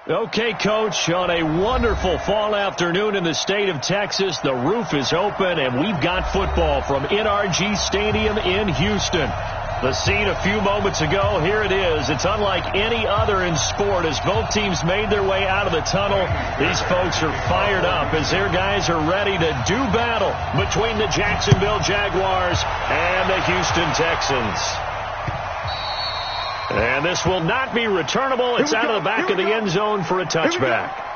Okay, Coach, on a wonderful fall afternoon in the state of Texas, the roof is open, and we've got football from NRG Stadium in Houston. The scene a few moments ago, here it is. It's unlike any other in sport as both teams made their way out of the tunnel. These folks are fired up as their guys are ready to do battle between the Jacksonville Jaguars and the Houston Texans. And this will not be returnable. It's out of the back of the end zone for a touchback.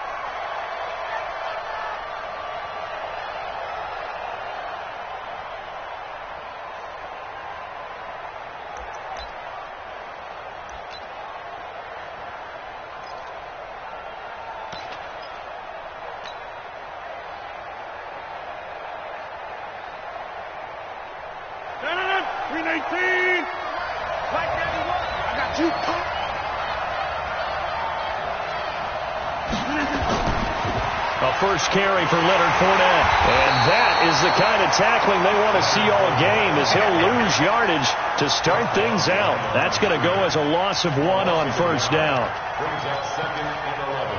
First carry for Leonard Fournette. And that is the kind of tackling they want to see all game as he'll lose yardage to start things out. That's going to go as a loss of 1 on first down. Brings up 2nd and 11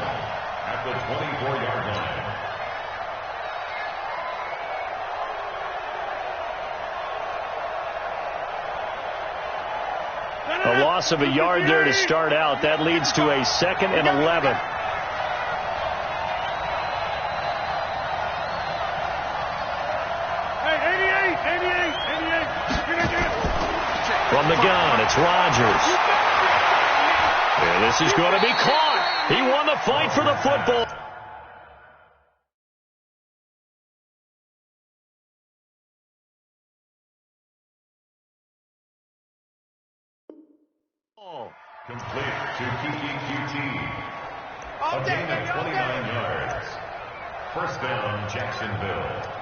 at the 24-yard line. A loss of a yard there to start out. That leads to a 2nd and 11. From the gun, it's Rodgers. And this is going to be caught. He won the fight for the football. Complete to QT. A gain of 29 yards. First down, Jacksonville.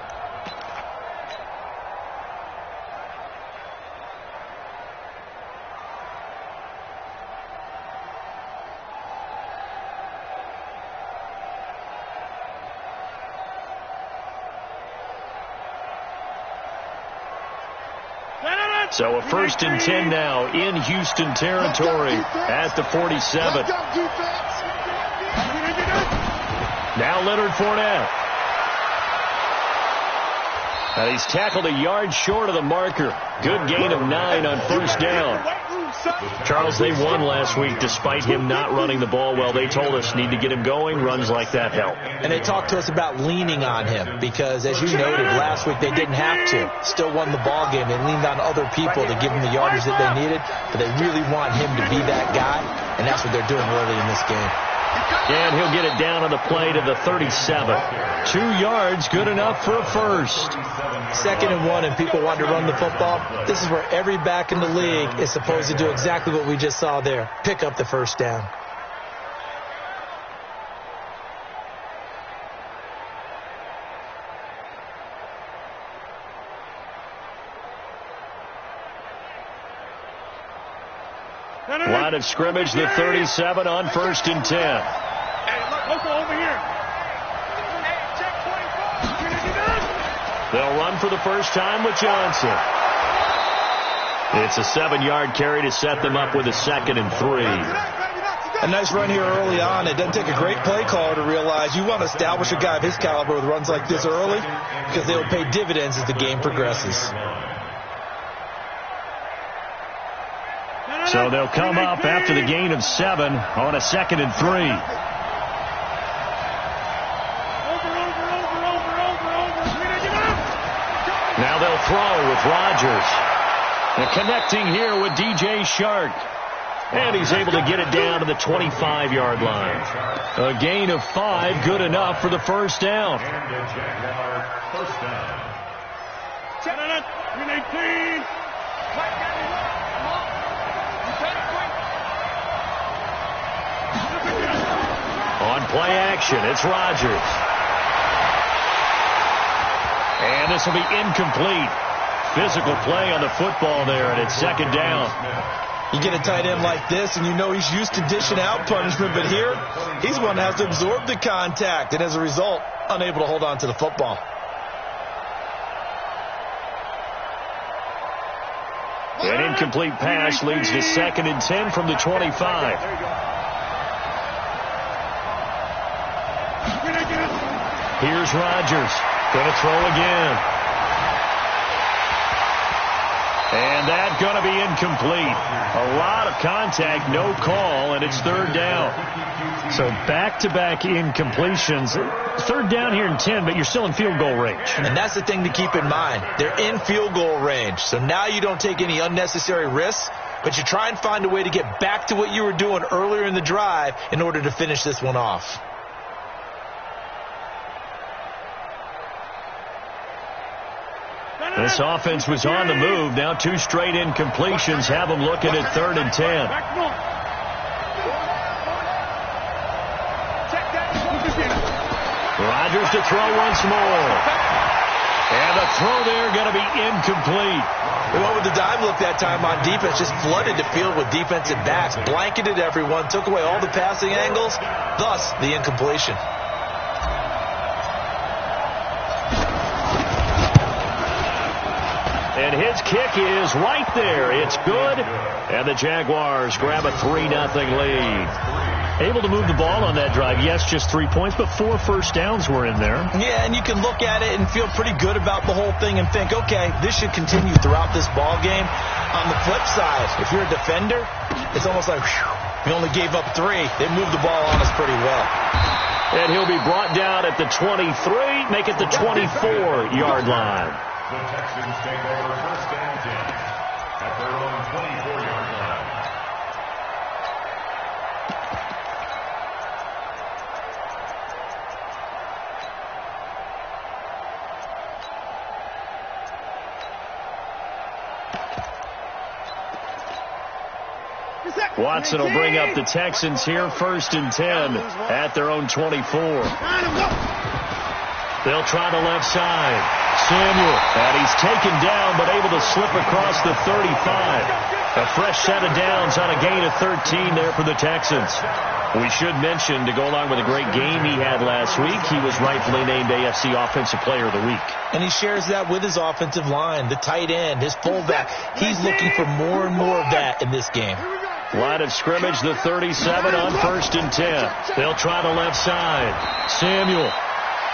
So a 1st and 10 now in Houston territory at the 47. Now Leonard Fournette. And he's tackled a yard short of the marker. Good gain of 9 on first down. Charles, they won last week despite him not running the ball well. They told us need to get him going. Runs like that help. And they talked to us about leaning on him because, as you noted, last week they didn't have to. Still won the ball game. They leaned on other people to give them the yardage that they needed, but they really want him to be that guy, and that's what they're doing early in this game. And he'll get it down on the play to the 37. 2 yards, good enough for a first. 2nd and 1, and people want to run the football. This is where every back in the league is supposed to do exactly what we just saw there. Pick up the first down. Line of scrimmage, the 37 on 1st and 10. Hey, look over here. They'll run for the first time with Johnson. It's a 7-yard carry to set them up with a 2nd and 3. A nice run here early on. It doesn't take a great play caller to realize you want to establish a guy of his caliber with runs like this early because they will pay dividends as the game progresses. So they'll come up after the gain of 7 on a 2nd and 3. Now they'll throw with Rodgers. And connecting here with DJ Shark. And he's able to get it down to the 25-yard line. A gain of 5, good enough for the first down. And the Jaguar first down. 18. On play action, it's Rodgers. And this will be incomplete. Physical play on the football there, and it's 2nd down. You get a tight end like this, and you know he's used to dishing out punishment, but here, he's one that has to absorb the contact, and as a result, unable to hold on to the football. An incomplete pass leads to 2nd and 10 from the 25. Here's Rodgers. Going to throw again. And that's going to be incomplete. A lot of contact, no call, and it's third down. So back-to-back incompletions. Third down here in 10, but you're still in field goal range. And that's the thing to keep in mind. They're in field goal range. So now you don't take any unnecessary risks, but you try and find a way to get back to what you were doing earlier in the drive in order to finish this one off. This offense was on the move. Now 2 straight incompletions have them looking at 3rd and 10. Rodgers to throw once more. And the throw there going to be incomplete. They went with the dime look that time on defense. Just flooded the field with defensive backs. Blanketed everyone. Took away all the passing angles. Thus, the incompletion. And his kick is right there. It's good. And the Jaguars grab a 3-0 lead. Able to move the ball on that drive. Yes, just 3 points, but 4 first downs were in there. Yeah, and you can look at it and feel pretty good about the whole thing and think, okay, this should continue throughout this ball game. On the flip side, if you're a defender, it's almost like, whew, we only gave up 3. They moved the ball on us pretty well. And he'll be brought down at the 23, make it the 24-yard line. The Texans take over 1st and 10 at their own 24-yard line. Watson will bring up the Texans here 1st and 10 at their own 24. They'll try the left side. Samuel, and he's taken down but able to slip across the 35. A fresh set of downs on a gain of 13 there for the Texans. We should mention, to go along with a great game he had last week, he was rightfully named AFC Offensive Player of the Week. And he shares that with his offensive line, the tight end, his fullback. He's looking for more and more of that in this game. Line of scrimmage, the 37 on 1st and 10. They'll try the left side. Samuel.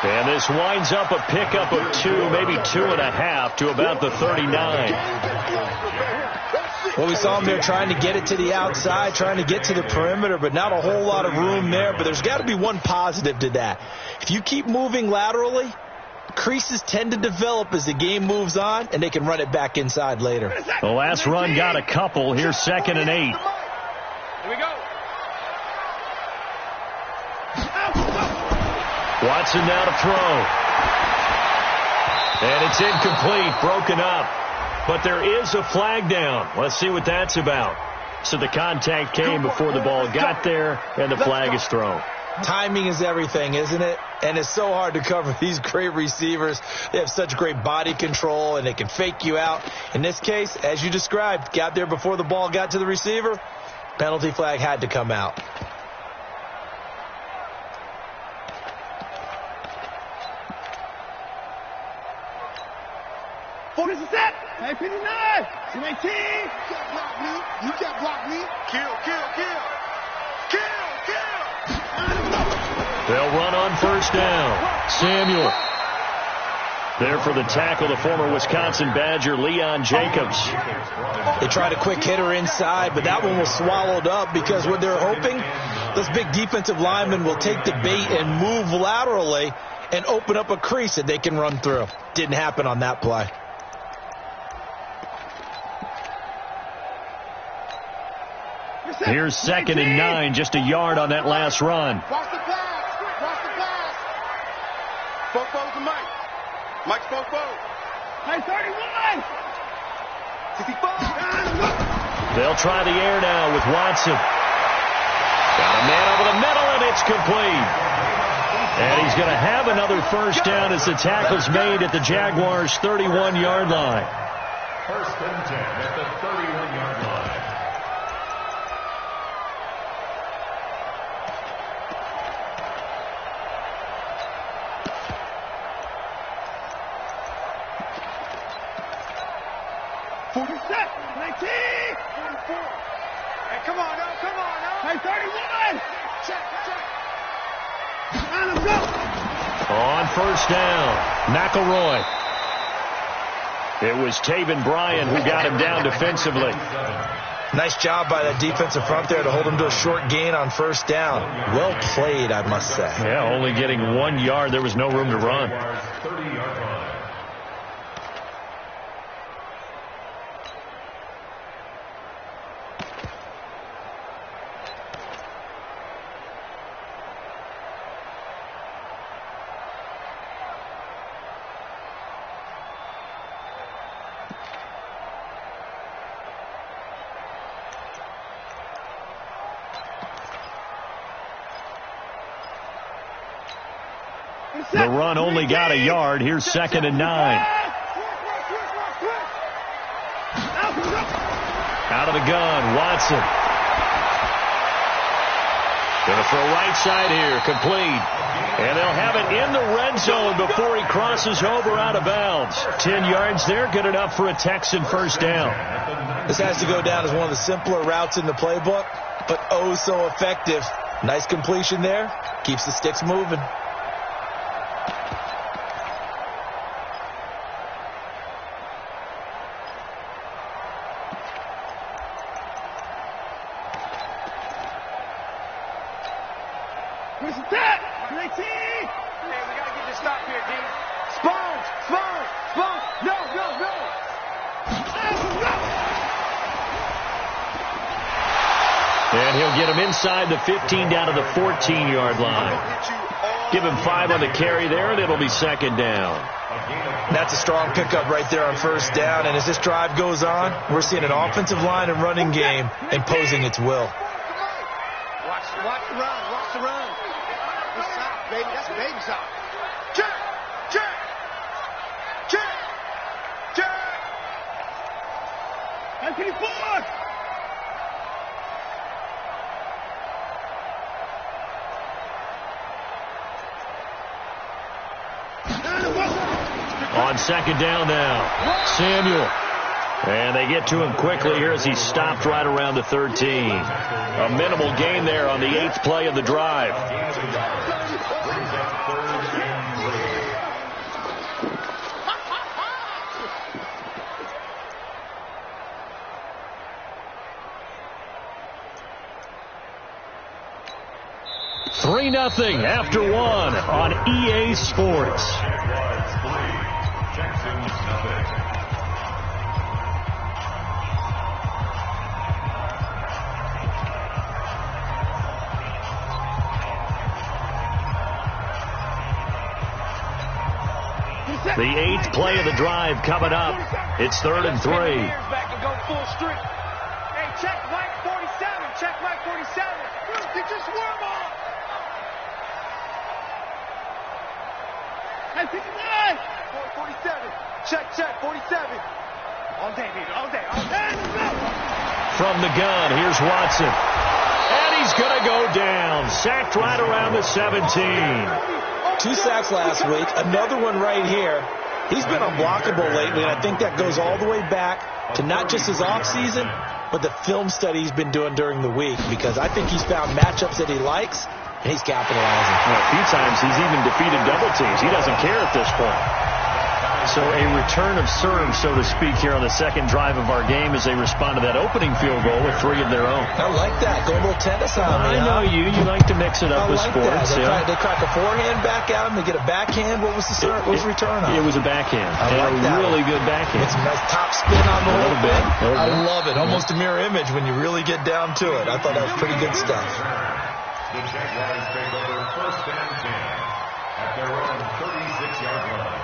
And this winds up a pickup of 2, maybe 2.5 to about the 39. Well, we saw him there trying to get it to the outside, trying to get to the perimeter, but not a whole lot of room there. But there's got to be one positive to that. If you keep moving laterally, creases tend to develop as the game moves on, and they can run it back inside later. The last run got a couple. Here's 2nd and 8. Here we go. Watson now to throw. And it's incomplete, broken up. But there is a flag down. Let's see what that's about. So the contact came before the ball got there, and the flag is thrown. Timing is everything, isn't it? And it's so hard to cover these great receivers. They have such great body control, and they can fake you out. In this case, as you described, got there before the ball got to the receiver. Penalty flag had to come out. This is it. 59. 19. You can't block me. You can't block me. Kill. They'll run on 1st down. Samuel. There for the tackle, the former Wisconsin Badger, Leon Jacobs. They tried a quick hitter inside, but that one was swallowed up because what they're hoping, those big defensive linemen will take the bait and move laterally and open up a crease that they can run through. Didn't happen on that play. Here's 2nd and 9, just a yard on that last run. Watch the pass. Fofo's the Mike. Mike's Fofo. Hey, 31. 65. They'll try the air now with Watson. Got a man over the middle, and it's complete. And he's going to have another first down as the tackle's made at the Jaguars' 31-yard line. 1st and 10 at the 31-yard line. Come on now. Hey, 31. Check. Let him go. On first down, McElroy. It was Taven Bryan who got him down defensively. Nice job by that defensive front there to hold him to a short gain on first down. Well played, I must say. Yeah, only getting 1 yard. There was no room to run. 30-yard line. The run only got a yard. Here's 2nd and 9. Out of the gun, Watson. Going to throw right side here, complete. And they'll have it in the red zone before he crosses over out of bounds. 10 yards there, good enough for a Texan first down. This has to go down as one of the simpler routes in the playbook, but oh so effective. Nice completion there. Keeps the sticks moving. And he'll get him inside the 15 down to the 14-yard line. Give him 5 on the carry there, and it'll be 2nd down. That's a strong pickup right there on first down. And as this drive goes on, we're seeing an offensive line and running game imposing its will. Watch the run. Watch the run. Good stop, baby. That's a baby stop. Check. Hey, can you forward? On 2nd down now, Samuel. And they get to him quickly here as he stopped right around the 13. A minimal gain there on the 8th play of the drive. Three 3-0 after 1 on EA Sports. The 8th play of the drive coming up. It's 3rd and 3. Hey, check Mike 47. Check Mike 47. Get your swarm on. Hey, 59. 47. Check 47. All day, baby. All day. From the gun, here's Watson. And he's going to go down. Sacked right around the 17. 2 sacks last week, another one right here. He's been unblockable lately, and I think that goes all the way back to not just his offseason, but the film study he's been doing during the week, because I think he's found matchups that he likes, and he's capitalizing. Well, a few times he's even defeated double teams. He doesn't care at this point. So a return of serve, so to speak, here on the 2nd drive of our game as they respond to that opening field goal with 3 of their own. I like that. Go a little tennis on me. I know you. You like to mix it up with sports. They crack a forehand back at him. They get a backhand. What was the return on? It was a backhand. I like that. Really good backhand. It's a nice top spin on the little bit. I love it. Almost a mirror image when you really get down to it. I thought that was pretty good stuff. The Jaguars take over 1st and 10 at their own 36-yard line.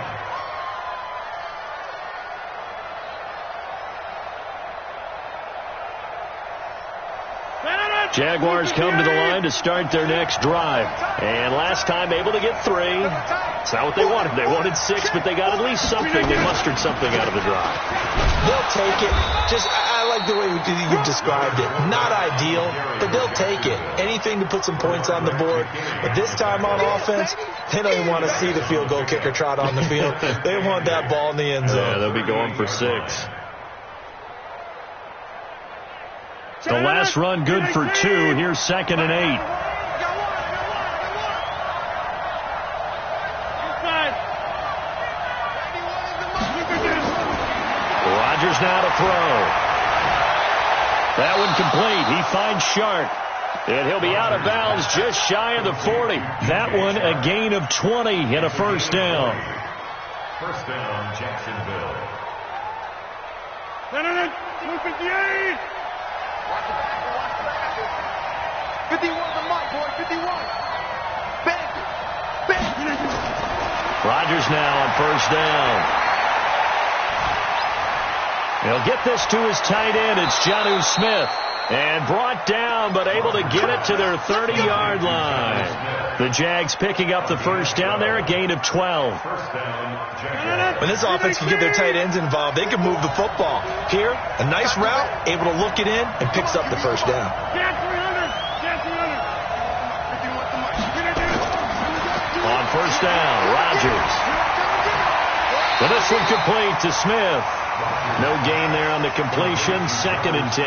Jaguars come to the line to start their next drive. And last time able to get 3. It's not what they wanted. They wanted 6, but they got at least something. They mustered something out of the drive. They'll take it. I like the way you've described it. Not ideal, but they'll take it. Anything to put some points on the board. But this time on offense, they don't even want to see the field goal kicker trot on the field. They want that ball in the end zone. Yeah, they'll be going for 6. The last run good for 2. Here's 2nd and 8. Rodgers now to throw. That one complete. He finds Sharp. And he'll be out of bounds just shy of the 40. That one a gain of 20 and a first down. First down, Jacksonville. 258. 51's the mark, boy. 51. Big. Rodgers now on first down. He'll get this to his tight end. It's Jonnu Smith. And brought down, but able to get it to their 30-yard line. The Jags picking up the first down there, a gain of 12. When this offense can get their tight ends involved, they can move the football. Here, a nice route, able to look it in, and picks up the first down. On first down, Rodgers. Well, this one complete to Smith. No gain there on the completion, 2nd and 10.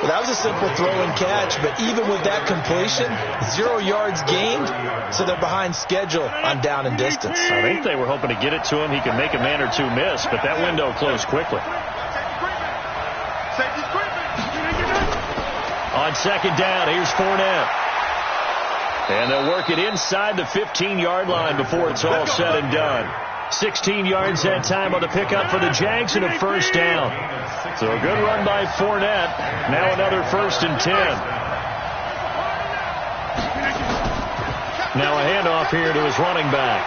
Well, that was a simple throw and catch, but even with that completion, 0 yards gained, so they're behind schedule on down and distance. I think they were hoping to get it to him. He could make a man or two miss, but that window closed quickly. On second down, here's Fournette. And they'll work it inside the 15-yard line before it's all said and done. 16 yards that time on the pickup for the Jags and a first down. So a good run by Fournette. Now another 1st and 10. Now a handoff here to his running back.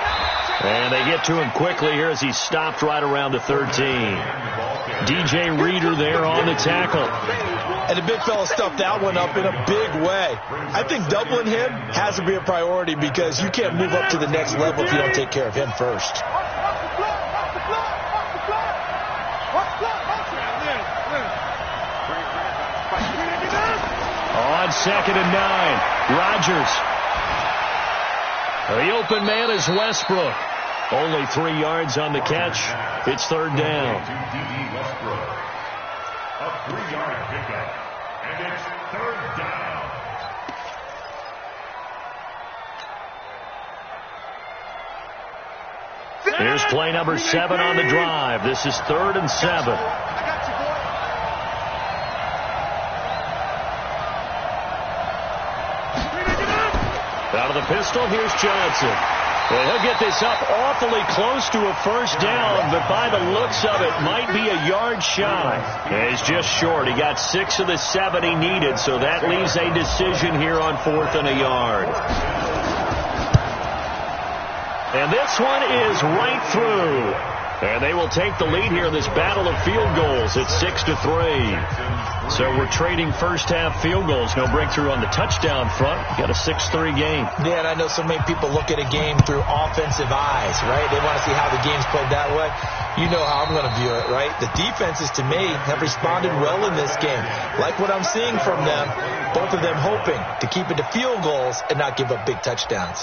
And they get to him quickly here as he stopped right around the 13. DJ Reader there on the tackle. And the big fella stuffed that one up in a big way. I think doubling him has to be a priority because you can't move up to the next level if you don't take care of him first. On 2nd and 9, Rodgers. The open man is Westbrook. Only 3 yards on the catch. It's 3rd down. A 3-yard pickup, and it's 3rd down. Here's play number 7 on the drive. This is 3rd and 7. Out of the pistol, here's Johnson. Well, he'll get this up awfully close to a first down, but by the looks of it, might be a yard shy. Yeah, he's just short. He got 6 of the 7 he needed, so that leaves a decision here on 4th and a yard. And this one is right through. And they will take the lead here in this battle of field goals. It's 6-3. So we're trading first-half field goals. No breakthrough on the touchdown front. Got a 6-3 game. Yeah, and I know so many people look at a game through offensive eyes, right? They want to see how the game's played that way. You know how I'm going to view it, right? The defenses, to me, have responded well in this game. Like what I'm seeing from them, both of them hoping to keep it to field goals and not give up big touchdowns.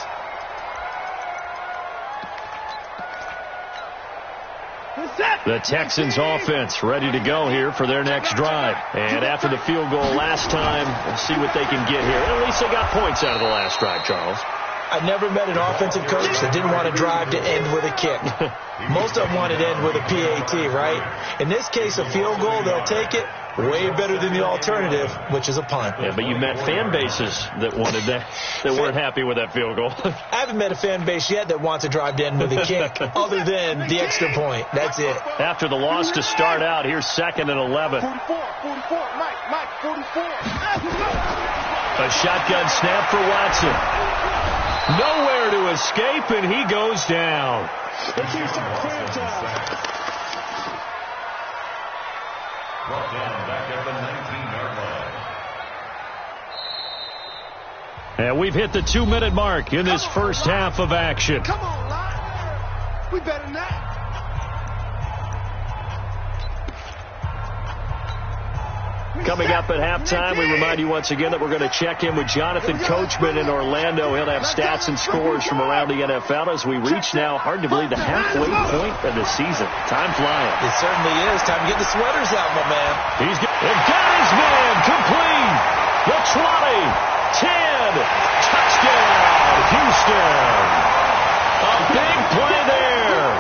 The Texans offense ready to go here for their next drive. And after the field goal last time, we'll see what they can get here. And at least they got points out of the last drive, Charles. I never met an offensive coach that didn't want to drive to end with a kick. Most of them wanted to end with a PAT, right? In this case, a field goal, they'll take it. Way better than the alternative, which is a punt. Yeah, but you met fan bases that wanted that, that weren't happy with that field goal. I haven't met a fan base yet that wants to drive to end with a kick, other than the extra point. That's it. After the loss to start out, here's 2nd and 11. 44, Mike, 44. A shotgun snap for Watson. Nowhere to escape, and he goes down. Brought down back at the 19-yard line. And we've hit the 2-minute mark in this first half of action. Come on, Lyle. We better than that. Coming up at halftime, we remind you once again that we're going to check in with Jonathan Coachman in Orlando. He'll have stats and scores from around the NFL as we reach now, hard to believe, the halfway point of the season. Time flying. It certainly is. Time to get the sweaters out, my man. He's got his man complete. The 20, 10, touchdown, Houston. A big play there.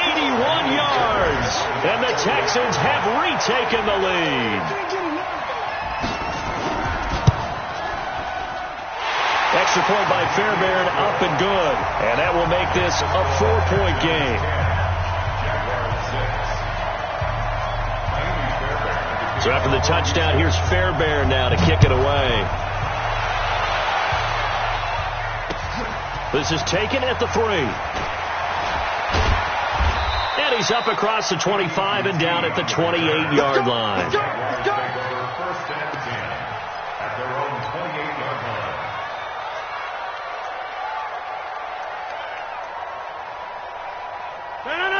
81 yards. And the Texans have retaken the lead. Extra point by Fairbairn, up and good. And that will make this a 4-point game. So after the touchdown, here's Fairbairn now to kick it away. This is taken at the 3. And he's up across the 25 and down at the 28-yard line. First and 10 at their own 28-yard line.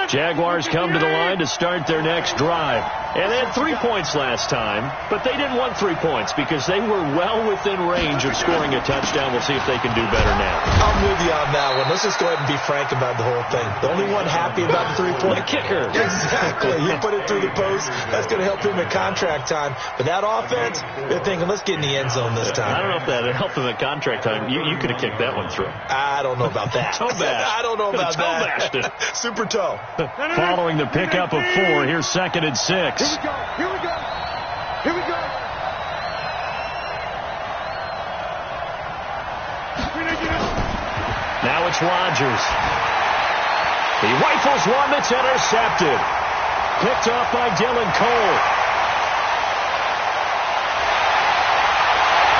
Jaguars come to the line to start their next drive. And they had 3 points last time, but they didn't want 3 points because they were well within range of scoring a touchdown. We'll see if they can do better now. I'm with you on that one. Let's just go ahead and be frank about the whole thing. The only one happy about the 3-point kicker. Exactly. He put it through the post. That's going to help him at contract time. But that offense, they're thinking, let's get in the end zone this time. I don't know if that helped him at contract time. You could have kicked that one through. I don't know about that. Toe bash. I don't know about that. Bashed it. Super toe. Following the pickup of 4, here's 2nd and 6. Here we go. Here we go. Here we go. Now it's Rodgers. He rifles one that's intercepted. Picked off by Dylan Cole.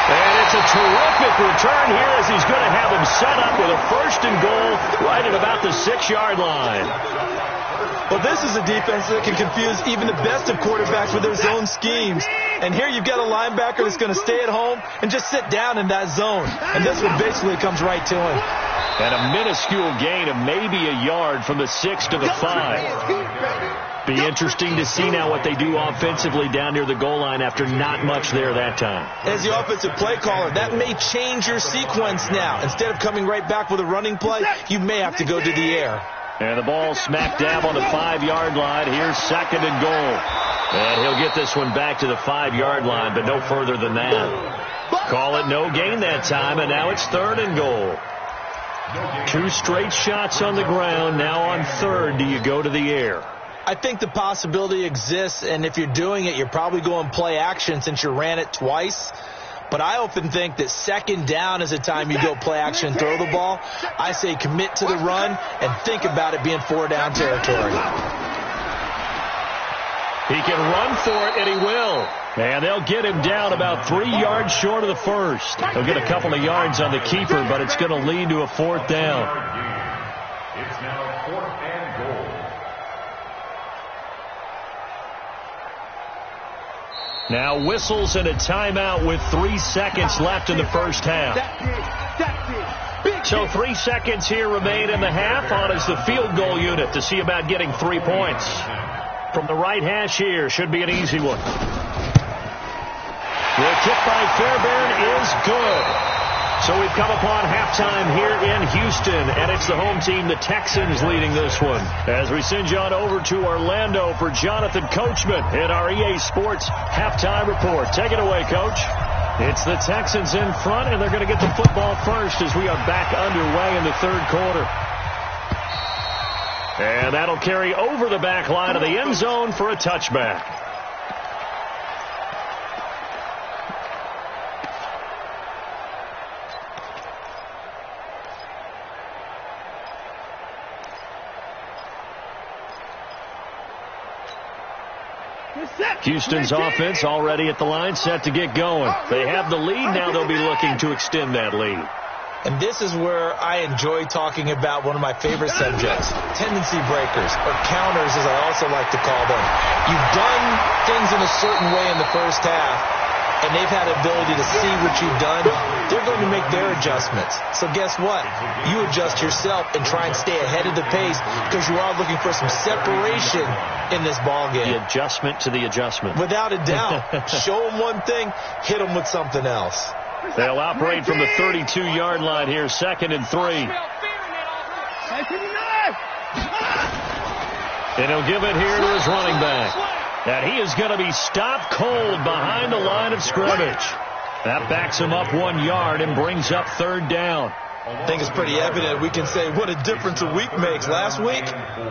And it's a terrific return here as he's going to have him set up with a 1st and goal right at about the 6-yard line. Well, this is a defense that can confuse even the best of quarterbacks with their zone schemes. And here you've got a linebacker that's going to stay at home and just sit down in that zone. And this one basically comes right to him. And a minuscule gain of maybe a yard from the 6 to the 5. Be interesting to see now what they do offensively down near the goal line after not much there that time. As the offensive play caller, that may change your sequence now. Instead of coming right back with a running play, you may have to go to the air. And the ball smack dab on the 5-yard line. Here's 2nd and goal. And he'll get this one back to the 5-yard line, but no further than that. Call it no gain that time, and now it's 3rd and goal. 2 straight shots on the ground. Now on 3rd, do you go to the air? I think the possibility exists, and if you're doing it, you're probably going play action since you ran it twice. But I often think that 2nd down is a time you go play action and throw the ball. I say commit to the run and think about it being 4-down territory. He can run for it, and he will. And they'll get him down about 3 yards short of the 1st. He'll get a couple of yards on the keeper, but it's going to lead to a 4th down. It's now 4th and goal. Now whistles and a timeout with 3 seconds left in the first half. So 3 seconds here remain in the half. On is the field goal unit to see about getting 3 points. From the right hash here, should be an easy one. The kick by Fairbairn is good. So we've come upon halftime here in Houston, and it's the home team, the Texans, leading this one. As we send you on over to Orlando for Jonathan Coachman in our EA Sports halftime report. Take it away, Coach. It's the Texans in front, and they're going to get the football first as we are back underway in the 3rd quarter. And that'll carry over the back line of the end zone for a touchback. Houston's offense already at the line, set to get going. They have the lead. Now they'll be looking to extend that lead. And this is where I enjoy talking about one of my favorite subjects, tendency breakers, or counters as I also like to call them. You've done things in a certain way in the first half, and they've had the ability to see what you've done. They're going to make their adjustments. So guess what? You adjust yourself and try and stay ahead of the pace because you are looking for some separation in this ball game. The adjustment to the adjustment. Without a doubt. Show them one thing, hit them with something else. They'll operate from the 32-yard line here, 2nd and 3. And he'll give it here to his running back. And he is going to be stopped cold behind the line of scrimmage. That backs him up 1 yard and brings up 3rd down. I think it's pretty evident. We can say what a difference a week makes. Last week,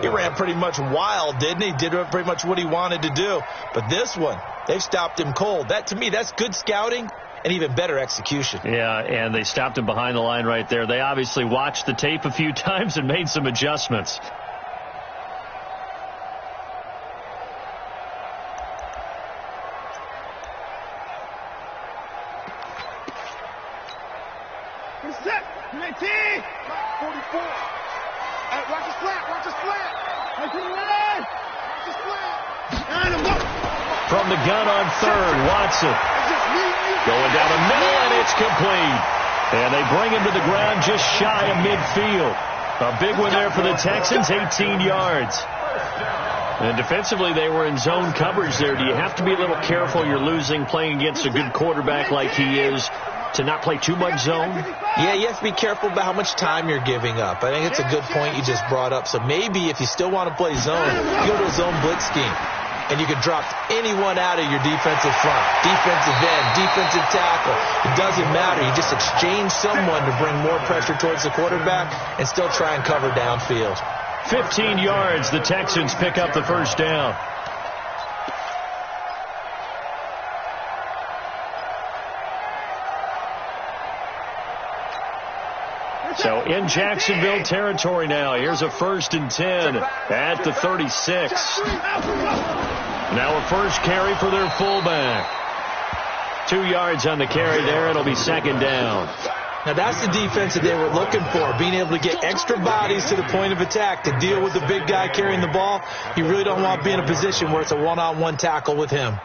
he ran pretty much wild, didn't he? Did pretty much what he wanted to do. But this one, they've stopped him cold. That, to me, that's good scouting and even better execution. Yeah, and they stopped him behind the line right there. They obviously watched the tape a few times and made some adjustments. From the gun on third, Watson going down the middle, and it's complete. And they bring him to the ground just shy of midfield. A big one there for the Texans, 18 yards. And defensively, they were in zone coverage there. Do you have to be a little careful? You're losing, playing against a good quarterback like he is, to not play too much zone? Yeah, you have to be careful about how much time you're giving up. I think it's a good point you just brought up. So maybe if you still want to play zone, you go to a zone blitz scheme. And you can drop anyone out of your defensive front, defensive end, defensive tackle. It doesn't matter. You just exchange someone to bring more pressure towards the quarterback and still try and cover downfield. 15 yards. The Texans pick up the first down. So in Jacksonville territory now. Here's a 1st and 10 at the 36. Now a first carry for their fullback. 2 yards on the carry there. It'll be 2nd down. Now that's the defense that they were looking for, being able to get extra bodies to the point of attack to deal with the big guy carrying the ball. You really don't want to be in a position where it's a one-on-one tackle with him.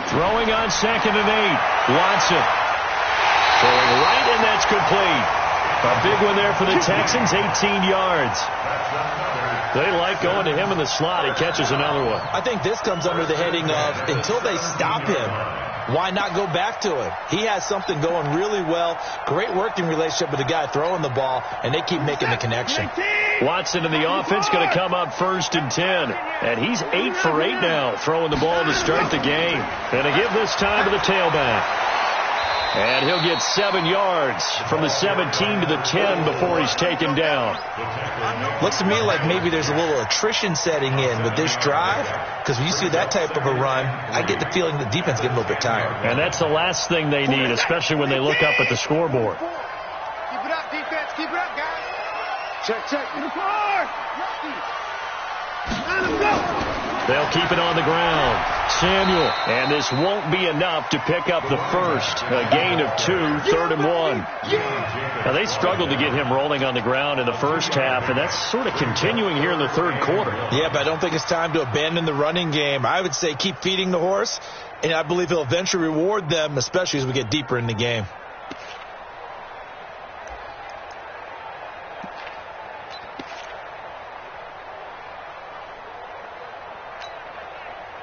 Throwing on 2nd and 8. Watson throwing right, and that's complete. A big one there for the Texans, 18 yards. They like going to him in the slot. He catches another one. I think this comes under the heading of until they stop him, why not go back to him? He has something going really well. Great working relationship with the guy throwing the ball, and they keep making the connection. Watson in the offense going to come up 1st and 10. And he's 8 for 8 now, throwing the ball to start the game. And to give this time to the tailback. And he'll get 7 yards from the 17 to the 10 before he's taken down. Looks to me like maybe there's a little attrition setting in with this drive, because when you see that type of a run, I get the feeling the defense getting a little bit tired. And that's the last thing they need, especially when they look up at the scoreboard. Keep it up, defense. Keep it up, guys. Check. In the car. Let him go. They'll keep it on the ground. Samuel. And this won't be enough to pick up the first. A gain of 2, 3rd and 1. Now, they struggled to get him rolling on the ground in the first half, and that's sort of continuing here in the 3rd quarter. Yeah, but I don't think it's time to abandon the running game. I would say keep feeding the horse, and I believe he'll eventually reward them, especially as we get deeper in the game.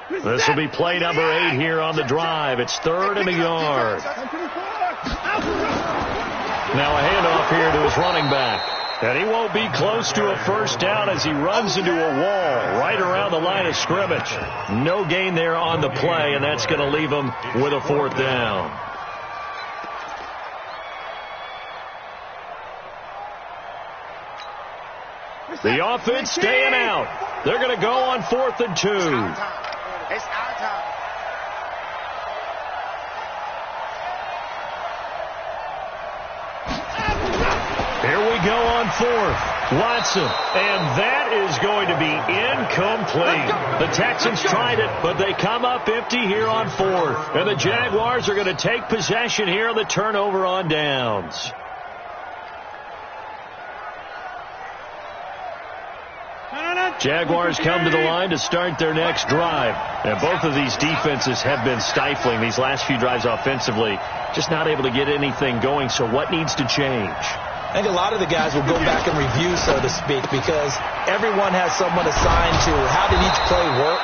This will be play number 8 here on the drive. It's 3rd and a yard. Now a handoff here to his running back. And he won't be close to a first down as he runs into a wall right around the line of scrimmage. No gain there on the play, and that's going to leave him with a 4th down. The offense staying out. They're going to go on 4th and 2. It's our time. Here we go on 4th. Watson. And that is going to be incomplete. The Texans tried it, but they come up empty here on 4th. And the Jaguars are going to take possession here on the turnover on downs. Jaguars come to the line to start their next drive. And both of these defenses have been stifling these last few drives offensively. Just not able to get anything going. So what needs to change? I think a lot of the guys will go back and review, so to speak, because everyone has someone assigned to how did each play work.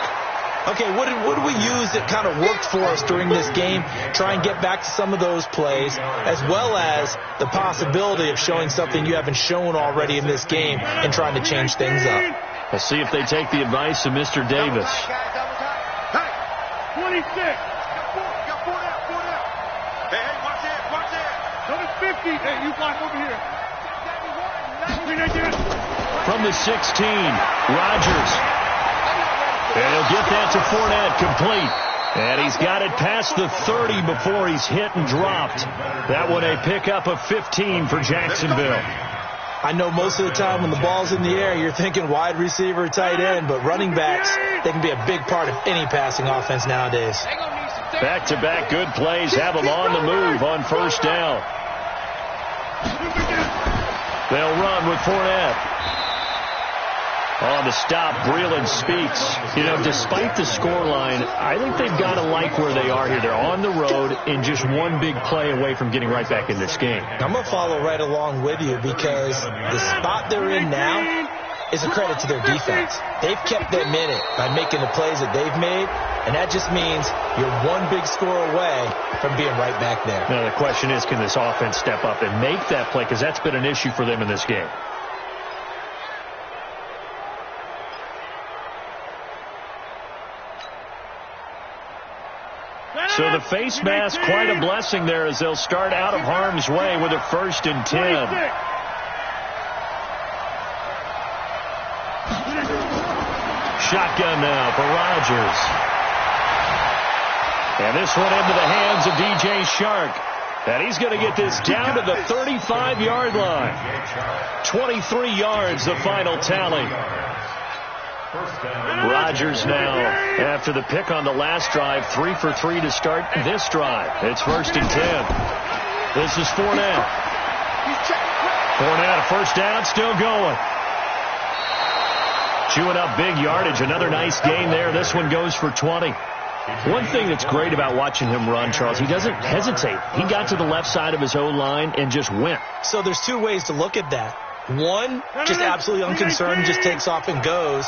okay, what do we use that kind of worked for us during this game? Try and get back to some of those plays, as well as the possibility of showing something you haven't shown already in this game and trying to change things up. We'll see if they take the advice of Mr. Davis. Hey, 26. Got four down. Hey, watch that. Number 50. Hey, you block over here. From the 16, Rodgers. And he'll get that to Fournette, complete. And he's got it past the 30 before he's hit and dropped. That one a pickup of 15 for Jacksonville. I know most of the time when the ball's in the air, you're thinking wide receiver, tight end, but running backs, they can be a big part of any passing offense nowadays. Back-to-back good plays have them on the move on first down. They'll run with Fournette. On the stop, Breeland speaks. You know, despite the scoreline, I think they've got to like where they are here. They're on the road and just one big play away from getting right back in this game. I'm going to follow right along with you because the spot they're in now is a credit to their defense. They've kept them in it by making the plays that they've made, and that just means you're one big score away from being right back there. Now, the question is, can this offense step up and make that play? Because that's been an issue for them in this game. So the face mask, quite a blessing there as they'll start out of harm's way with a 1st and 10. Shotgun now for Rodgers. And this one into the hands of DJ Shark. And he's going to get this down to the 35-yard line. 23 yards, the final tally. Rodgers now, after the pick on the last drive, 3 for 3 to start this drive. It's 1st and 10. This is Fournette. Fournette, a first down, still going. Chewing up big yardage. Another nice gain there. This one goes for 20. One thing that's great about watching him run, Charles, he doesn't hesitate. He got to the left side of his O-line and just went. So there's two ways to look at that. One, just absolutely unconcerned, just takes off and goes.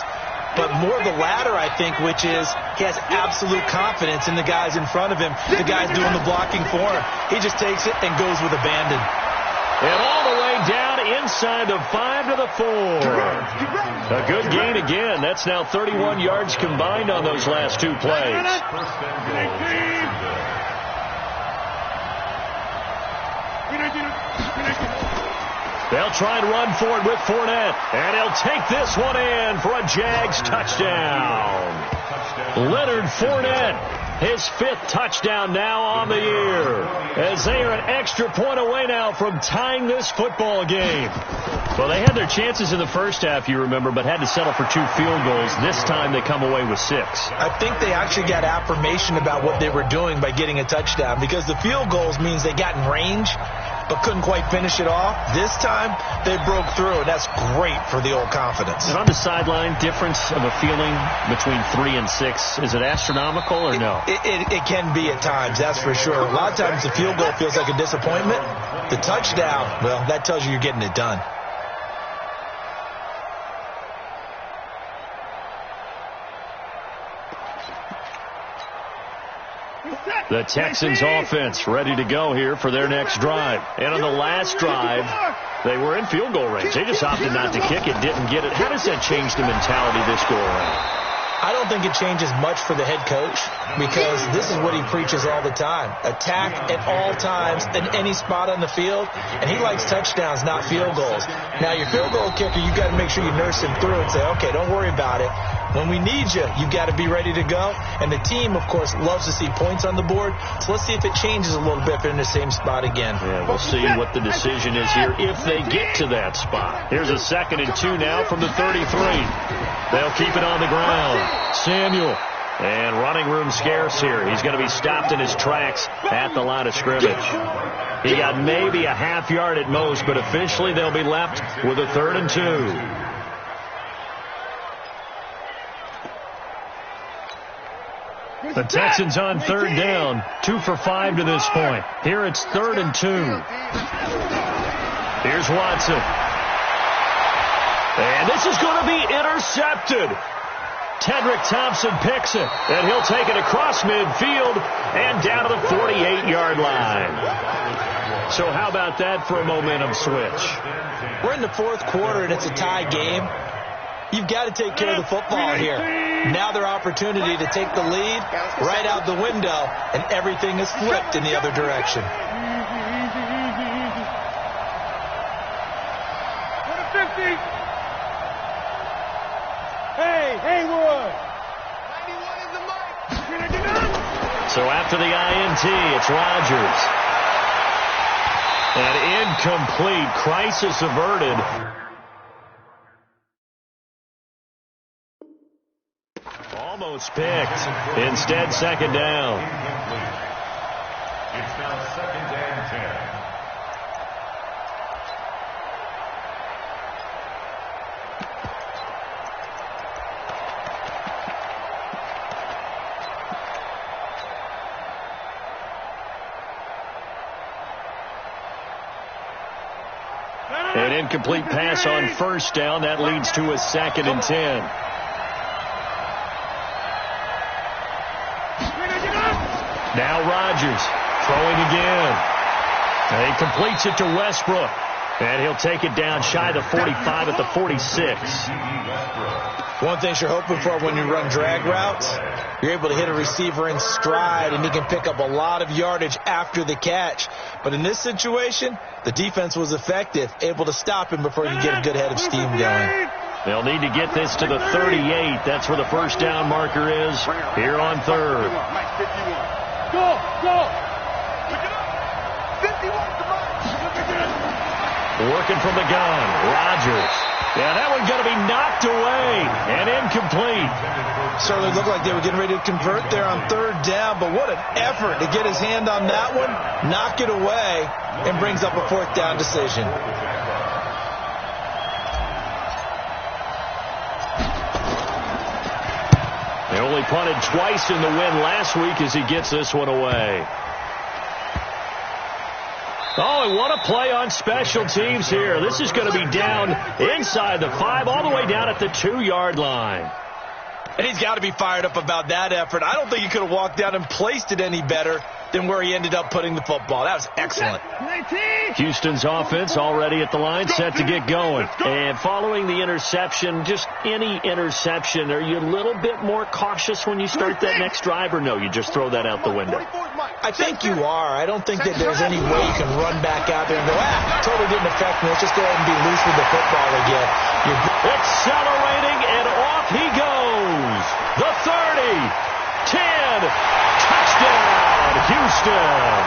But more the latter, I think, which is he has absolute confidence in the guys in front of him, the guys doing the blocking for him. He just takes it and goes with abandon. And all the way down inside the 5 to the 4. A good gain again. That's now 31 yards combined on those last two plays. They'll try and run for it with Fournette. And he'll take this one in for a Jags touchdown. Leonard Fournette, his 5th touchdown now on the year. As they are an extra point away now from tying this football game. Well, they had their chances in the first half, you remember, but had to settle for 2 field goals. This time they come away with 6. I think they actually got affirmation about what they were doing by getting a touchdown, because the field goals means they got in range but couldn't quite finish it off. This time, they broke through, and that's great for the old confidence. And on the sideline, difference of a feeling between 3 and 6, is it astronomical or no? It can be at times, that's for sure. A lot of times the field goal feels like a disappointment. The touchdown, well, that tells you you're getting it done. The Texans offense ready to go here for their next drive. And on the last drive, they were in field goal range. They just opted not to kick it, didn't get it. How does that change the mentality this go around? I don't think it changes much for the head coach, because this is what he preaches all the time. Attack at all times in any spot on the field, and he likes touchdowns, not field goals. Now, your field goal kicker, you got to make sure you nurse him through and say, okay, don't worry about it. When we need you, you got to be ready to go. And the team, of course, loves to see points on the board. So let's see if it changes a little bit if they're in the same spot again. Yeah, we'll see what the decision is here if they get to that spot. Here's a 2nd and 2 now from the 33. They'll keep it on the ground. Samuel. And running room scarce here. He's going to be stopped in his tracks at the line of scrimmage. He got maybe a half yard at most, but officially they'll be left with a 3rd and 2. The Texans on 3rd down, 2 for 5 to this point. Here it's 3rd and 2. Here's Watson. And this is going to be intercepted. Tedrick Thompson picks it, and he'll take it across midfield and down to the 48-yard line. So how about that for a momentum switch? We're in the fourth quarter, and it's a tie game. You've got to take care of the football here. Now their opportunity to take the lead right out the window, and everything is flipped in the other direction. Hey, Haywood! 91 is the mic. So after the INT, it's Rodgers. An incomplete, crisis averted. Almost picked. Instead, second down. It's now second and 10. An incomplete pass on first down. That leads to a second and 10. Now Rodgers throwing again. And he completes it to Westbrook. And he'll take it down shy of the 45 at the 46. One thing you're hoping for when you run drag routes, you're able to hit a receiver in stride, and he can pick up a lot of yardage after the catch. But in this situation, the defense was effective, able to stop him before he could get a good head of steam going. They'll need to get this to the 38. That's where the first down marker is here on third. Go! 51 to Mike. Working from the gun, Rodgers. Yeah, that one's going to be knocked away and incomplete. Certainly looked like they were getting ready to convert there on third down, but what an effort to get his hand on that one, knock it away, and brings up a fourth down decision. They only punted twice in the win last week as he gets this one away. Oh, and what a play on special teams here. This is going to be down inside the 5, all the way down at the 2-yard line. And he's got to be fired up about that effort. I don't think he could have walked down and placed it any better than where he ended up putting the football. That was excellent. Houston's offense already at the line, set to get going. And following the interception, just any interception, are you a little bit more cautious when you start that next drive, or no, you just throw that out the window? I think you are. I don't think that there's any way you can run back out there and go, totally didn't affect me. Let's just go ahead and be loose with the football again. Accelerating, and off he goes. The 30, 10, touchdown, Houston.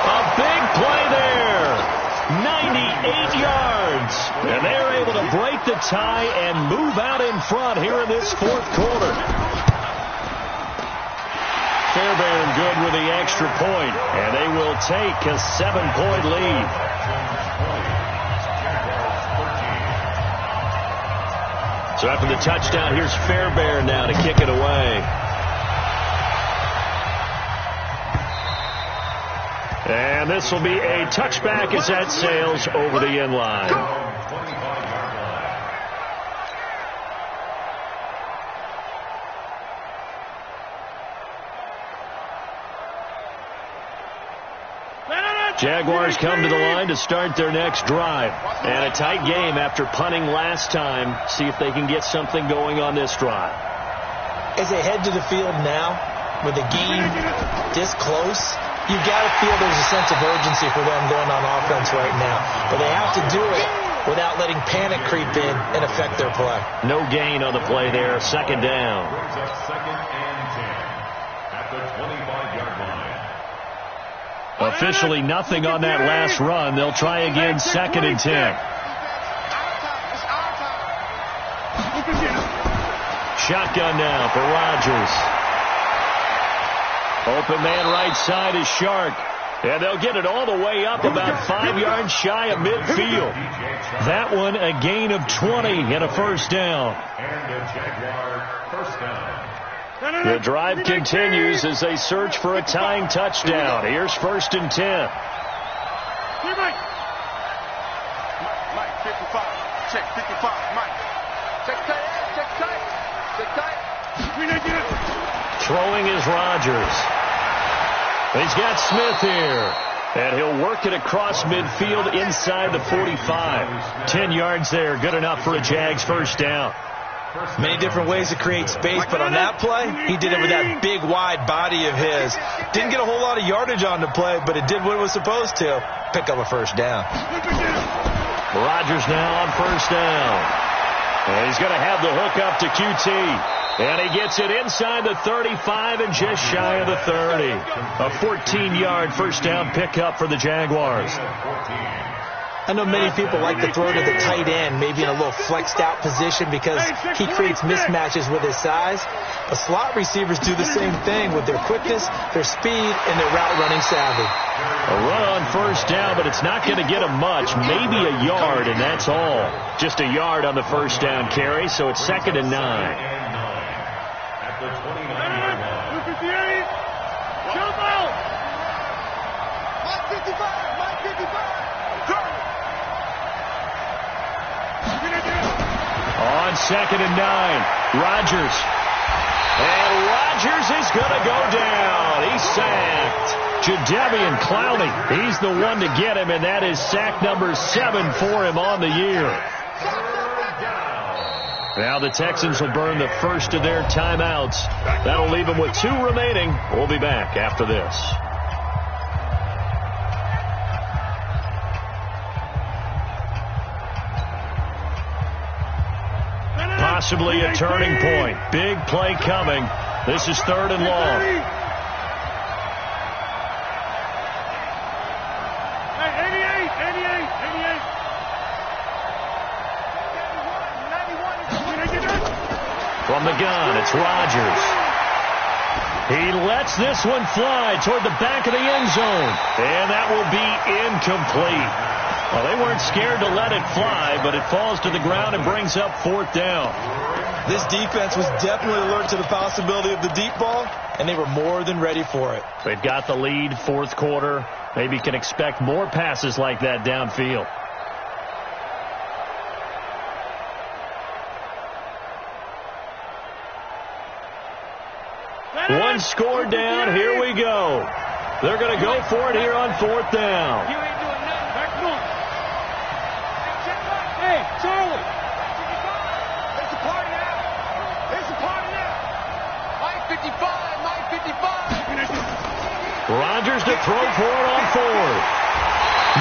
A big play there. 98 yards. And they're able to break the tie and move out in front here in this fourth quarter. Fairbairn good with the extra point, and they will take a 7-point lead. So after the touchdown, here's Fairbairn now to kick it away. And this will be a touchback as that sails over the end line. Jaguars come to the line to start their next drive. And a tight game after punting last time. See if they can get something going on this drive. As they head to the field now, with the game this close, you've got to feel there's a sense of urgency for them going on offense right now. But they have to do it without letting panic creep in and affect their play. No gain on the play there. Second down. Second and 10 at the 25-yard line. Officially nothing on that last run. They'll try again, second and 10. Shotgun now for Rodgers. Open man right side is Shark. And they'll get it all the way up about 5 yards shy of midfield. That one a gain of 20 and a first down. And a Jaguar first down. The drive continues as they search for a tying touchdown. Here's first and 10. Mike, 55. Check 55. Mike. Check tight. Throwing is Rodgers. He's got Smith here. And he'll work it across midfield inside the 45. 10 yards there, good enough for a Jags first down. Many different ways to create space, but on that play, he did it with that big, wide body of his. Didn't get a whole lot of yardage on the play, but it did what it was supposed to. Pick up a first down. Rodgers now on first down. And he's going to have the hook up to QT. And he gets it inside the 35 and just shy of the 30. A 14-yard first down pickup for the Jaguars. I know many people like to throw to the tight end, maybe in a little flexed out position because he creates mismatches with his size. But slot receivers do the same thing with their quickness, their speed, and their route running savvy. A run on first down, but it's not going to get him much, maybe a yard, and that's all. Just a yard on the first down carry, so it's 2nd and 9. At the 29-yard line. 58. Jump out. 55. 55. On 2nd and 9, Rodgers. And Rodgers is going to go down. He's sacked. Jadeveon Clowney, he's the one to get him, and that is sack number 7 for him on the year. Now the Texans will burn the first of their timeouts. That'll leave them with 2 remaining. We'll be back after this. Possibly a turning point. Big play coming. This is 3rd and long. Hey, 88. From the gun, it's Rodgers. He lets this one fly toward the back of the end zone. And that will be incomplete. Well, they weren't scared to let it fly, but it falls to the ground and brings up 4th down. This defense was definitely alert to the possibility of the deep ball, and they were more than ready for it. They've got the lead, 4th quarter. Maybe can expect more passes like that downfield. One score down. Here we go. They're going to go for it here on 4th down. You ain't doing nothing. Back north. Hey, Charlie. It's a party now. It's a party now. Mike 55. Rodgers to throw for it on 4th.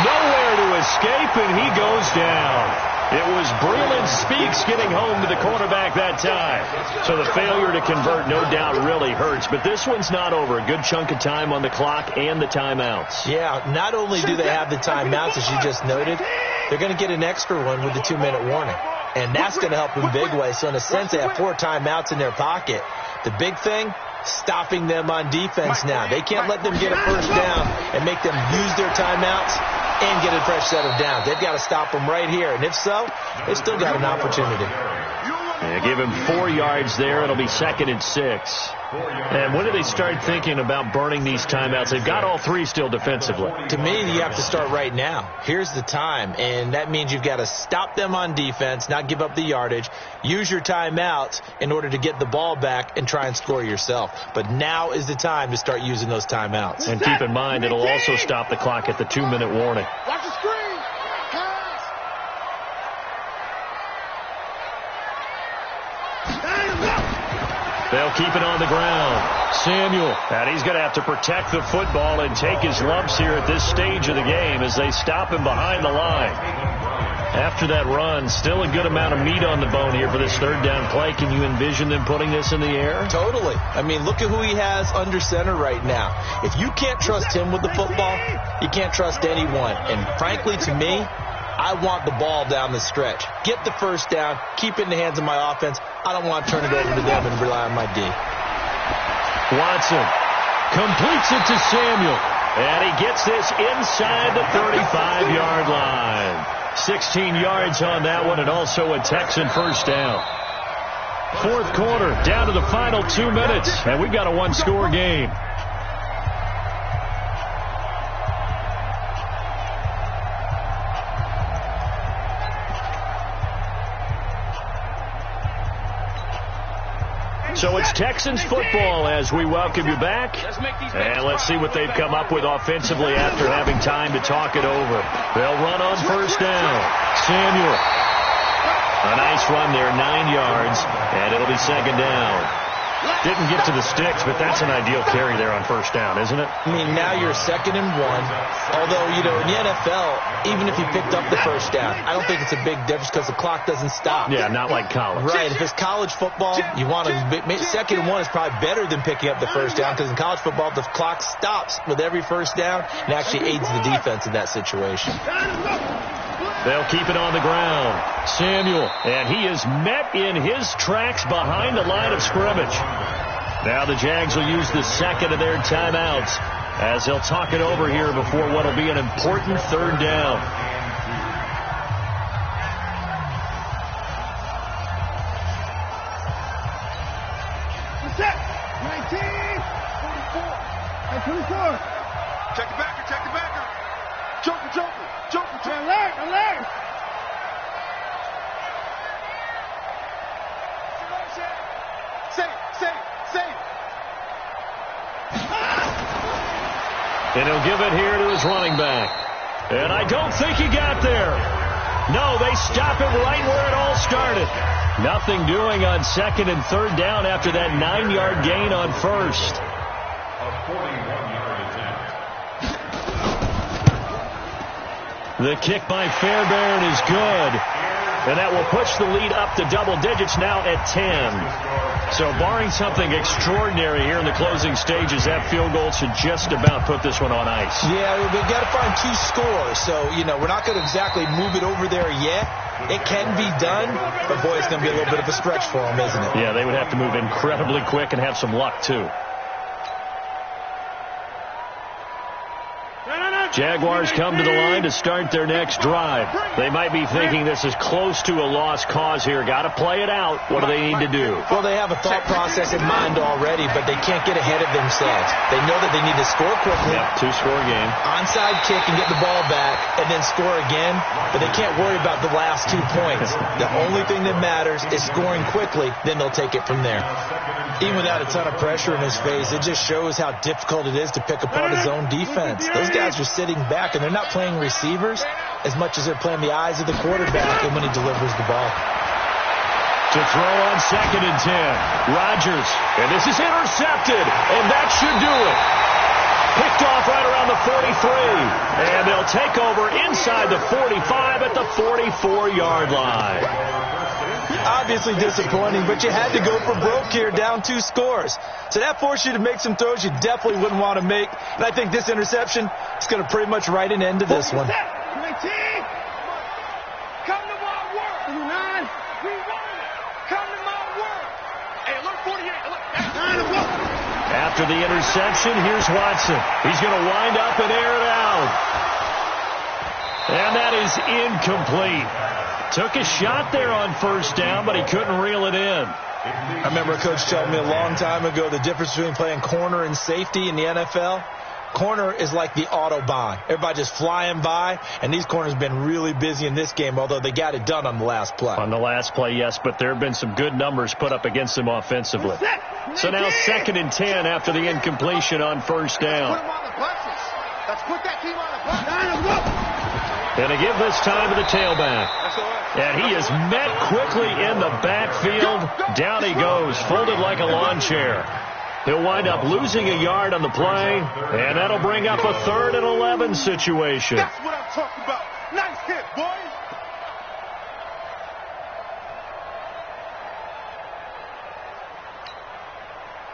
Nowhere to escape, and he goes down. It was Breland Speaks getting home to the quarterback that time. So the failure to convert no doubt really hurts. But this one's not over. A good chunk of time on the clock and the timeouts. Yeah, not only do they have the timeouts, as you just noted, they're going to get an extra one with the 2-minute warning. And that's going to help in a big way. So in a sense, they have 4 timeouts in their pocket. The big thing, stopping them on defense now. They can't let them get a first down and make them use their timeouts and get a fresh set of downs. They've got to stop them right here. And if so, they've still got an opportunity. Yeah, give him 4 yards there. It'll be 2nd and 6. And when do they start thinking about burning these timeouts? They've got all 3 still defensively. To me, you have to start right now. Here's the time, and that means you've got to stop them on defense, not give up the yardage, use your timeouts in order to get the ball back and try and score yourself. But now is the time to start using those timeouts. And keep in mind, it'll also stop the clock at the 2-minute warning. Watch the screen. They'll keep it on the ground. Samuel, and he's going to have to protect the football and take his lumps here at this stage of the game as they stop him behind the line. After that run, still a good amount of meat on the bone here for this 3rd down play. Can you envision them putting this in the air? Totally. I mean, look at who he has under center right now. If you can't trust him with the football, you can't trust anyone. And frankly, to me, I want the ball down the stretch. Get the first down, keep it in the hands of my offense. I don't want to turn it over to them and rely on my D. Watson completes it to Samuel, and he gets this inside the 35-yard line. 16 yards on that one, and also a Texan first down. 4th quarter, down to the final 2 minutes, and we've got a 1-score game. So it's Texans football as we welcome you back. And let's see what they've come up with offensively after having time to talk it over. They'll run on first down. Samuel. A nice run there, 9 yards, and it'll be second down. Didn't get to the sticks, but that's an ideal carry there on first down, isn't it? I mean, now you're 2nd and 1. Although, you know, in the NFL, even if you picked up the first down, I don't think it's a big difference because the clock doesn't stop. Yeah, not like college. Right. If it's college football, you want to 2nd and 1 is probably better than picking up the first down because in college football, the clock stops with every first down and actually aids the defense in that situation. They'll keep it on the ground. Samuel, and he is met in his tracks behind the line of scrimmage. Now the Jags will use the second of their timeouts as they'll talk it over here before what will be an important third down. Set. 19. 44. And 24. Check the backer, check the backer. Joker. Alert. Save. And he'll give it here to his running back. And I don't think he got there. No, they stop it right where it all started. Nothing doing on 2nd and 3rd down after that 9-yard gain on first. A 41-yard attempt. The kick by Fairbairn is good. And that will push the lead up to double digits now at 10. So barring something extraordinary here in the closing stages, that field goal should just about put this one on ice. Yeah, we've got to find 2 scores. So, you know, we're not going to exactly move it over there yet. It can be done, but boy, it's going to be a little bit of a stretch for them, isn't it? Yeah, they would have to move incredibly quick and have some luck, too. Jaguars come to the line to start their next drive. They might be thinking this is close to a lost cause here. Got to play it out. What do they need to do? Well, they have a thought process in mind already, but they can't get ahead of themselves. They know that they need to score quickly. Yep, 2-score game. Onside kick and get the ball back and then score again, but they can't worry about the last 2 points. The only thing that matters is scoring quickly, then they'll take it from there. Even without a ton of pressure in his face, it just shows how difficult it is to pick apart his own defense. Those guys are sitting back, and they're not playing receivers as much as they're playing the eyes of the quarterback and when he delivers the ball. To throw on 2nd and 10. Rodgers, and this is intercepted, and that should do it. Picked off right around the 43, and they'll take over inside the 45 at the 44-yard line. Obviously disappointing, but you had to go for broke here, down 2 scores. So that forced you to make some throws you definitely wouldn't want to make. And I think this interception is going to pretty much write an end to this one. 19. Come to my work. 9. We won it. Come to my work. Hey, alert 48. Alert. 9 o'clock. After the interception, here's Watson. He's going to wind up and air it out. And that is incomplete. Took a shot there on first down, but he couldn't reel it in. I remember a coach telling me a long time ago the difference between playing corner and safety in the NFL. Corner is like the Autobahn. Everybody just flying by, and these corners have been really busy in this game, although they got it done on the last play. On the last play, yes, but there have been some good numbers put up against them offensively. So now 2nd and 10 after the incompletion on first down. Put him on the buses. Let's put that team on the buses. And to give this time to the tailback. And he is met quickly in the backfield. Down he goes, folded like a lawn chair. He'll wind up losing a yard on the play, and that'll bring up a 3rd and 11 situation. That's what I'm talking about. Nice hit, boy.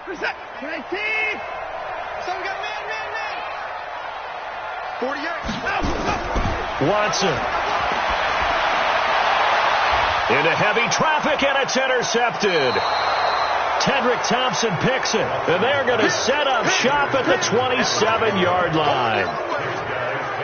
Reset. 19. Son got man. 48. Watson. Into heavy traffic, and it's intercepted. Tedrick Thompson picks it, and they're going to set up shop at the 27-yard line.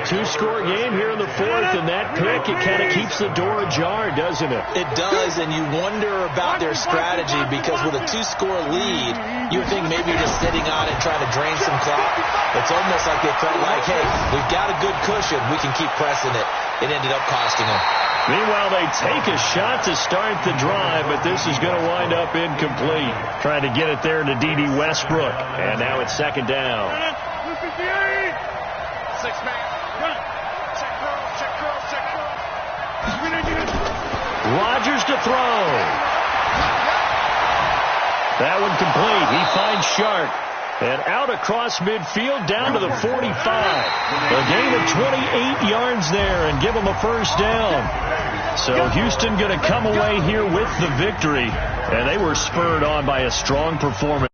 two-score game here in the fourth, and that pick, it kind of keeps the door ajar, doesn't it? It does, and you wonder about their strategy because with a two-score lead, you think maybe you're just sitting on it trying to drain some clock. It's almost like they felt like, hey, we've got a good cushion. We can keep pressing it. It ended up costing them. Meanwhile, they take a shot to start the drive, but this is going to wind up incomplete. Trying to get it there to D.D. Westbrook. And now it's second down. 6-man. Check curl. Rodgers to throw. That one complete. He finds Sharp. And out across midfield down to the 45. A gain of 28 yards there and give them a first down. So Houston going to come away here with the victory. And they were spurred on by a strong performance.